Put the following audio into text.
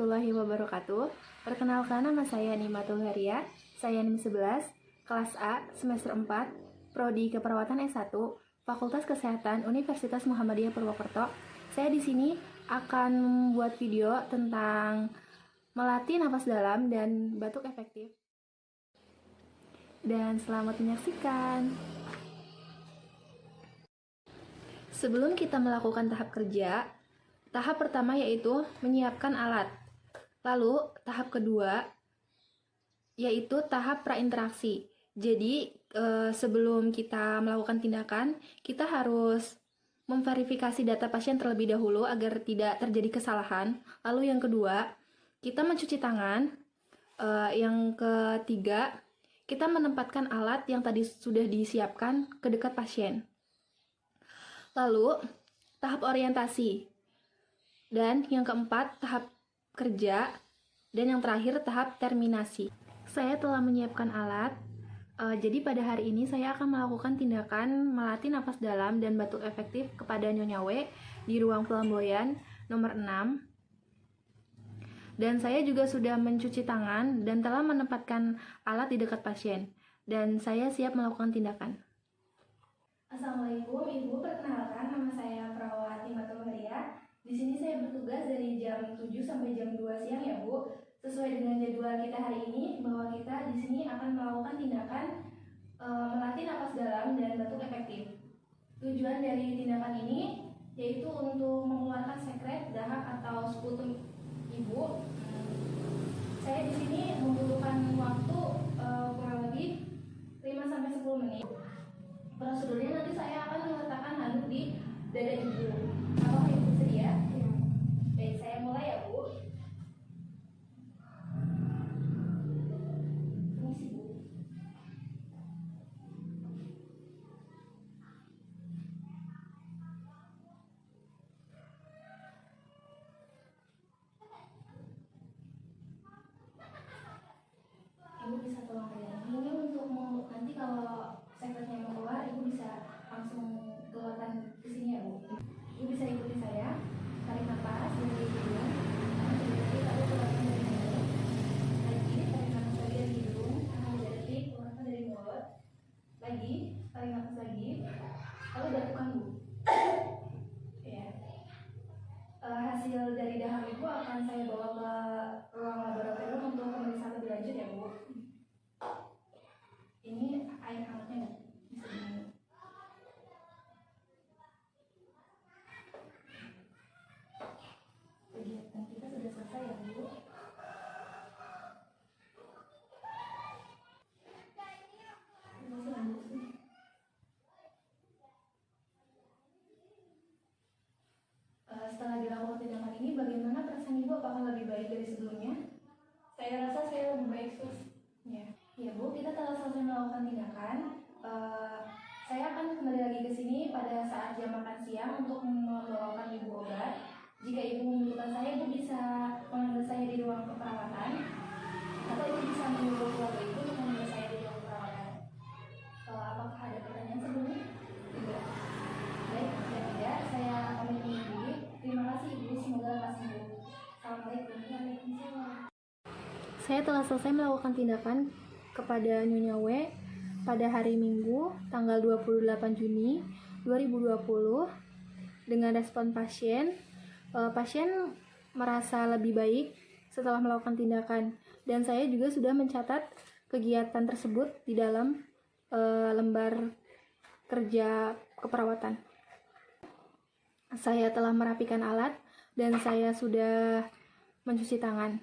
warahmatullahi wabarakatuh. Perkenalkan, nama saya Nimatul Haria. Saya NIM 11, kelas A, semester 4, Prodi Keperawatan S1, Fakultas Kesehatan Universitas Muhammadiyah Purwokerto. Saya di sini akan membuat video tentang melatih napas dalam dan batuk efektif. Dan selamat menyaksikan. Sebelum kita melakukan tahap kerja, tahap pertama yaitu menyiapkan alat. Lalu tahap kedua yaitu tahap prainteraksi. Jadi sebelum kita melakukan tindakan, kita harus memverifikasi data pasien terlebih dahulu agar tidak terjadi kesalahan. Lalu yang kedua, kita mencuci tangan. Yang ketiga, kita menempatkan alat yang tadi sudah disiapkan ke dekat pasien. Lalu tahap orientasi. Dan yang keempat, tahap kerja. Dan yang terakhir, tahap terminasi. Saya telah menyiapkan alat. Jadi pada hari ini saya akan melakukan tindakan melatih napas dalam dan batuk efektif kepada Nyonya W di ruang flamboyan nomor 6. Dan saya juga sudah mencuci tangan dan telah menempatkan alat di dekat pasien. Dan saya siap melakukan tindakan. Assalamualaikum Ibu, perkenalkan nama saya Perawat Nimatul Haria. Di sini saya bertugas dari jam 7 sampai jam 2 siang ya Bu. Sesuai dengan jadwal kita hari ini, bahwa kita di sini akan melakukan tindakan melatih napas dalam dan batuk efektif. Tujuan dari tindakan ini yaitu untuk mengeluarkan sekret, dahak atau sputum Ibu. Saya di sini membutuhkan waktu kurang lebih 5 sampai 10 menit. Prosedurnya nanti saya akan meletakkan handuk di dada Ibu. Apakah Ibu bersedia? Ya. Baik, saya mulai ya Bu. Permisi Bu. Ibu bisa tolong pegang ini untuk nanti kalau sekretnya mau keluar, Ibu bisa langsung keluarkan ke sini ya Bu. Ibu bisa ikuti saya. Tarik nafas dari hidung, lalu keluarkan dari mulut. Lagi tarik nafas lagi dari hidung, jadi keluarkan dari mulut. Lagi tarik nafas lagi, lalu batukan Bu. Ya. Hasil dari dahak Ibu akan saya bawa ke ruang laboratorium untuk pemeriksaan lebih lanjut ya Bu. Ini air hangatnya bisa diminum. Kegiatan kita sudah selesai ya Bu. Setelah dilakukan tindakan ini, bagaimana perasaan Ibu? Apakah lebih baik dari sebelumnya? Saya rasa saya lebih baik sus. Ya Bu, kita telah selesai melakukan tindakan. Saya akan kembali lagi ke sini pada saat jam makan siang untuk membawakan Ibu obat. Jika Ibu membutuhkan saya, Ibu bisa memanggil saya di ruang keperawatan, atau Ibu bisa menghubungi keluarga Ibu untuk memanggil saya di ruang keperawatan. Apakah ada pertanyaan sebelumnya? Tidak. Baik, jika tidak, saya pamit undur diri. Terima kasih Ibu, semoga lekas sembuh. Assalamualaikum warahmatullahi wabarakatuh. Saya telah selesai melakukan tindakan kepada Nyonya W pada hari Minggu tanggal 28 Juni 2020 dengan respon pasien. Pasien merasa lebih baik setelah melakukan tindakan, dan saya juga sudah mencatat kegiatan tersebut di dalam lembar kerja keperawatan. Saya telah merapikan alat dan saya sudah mencuci tangan.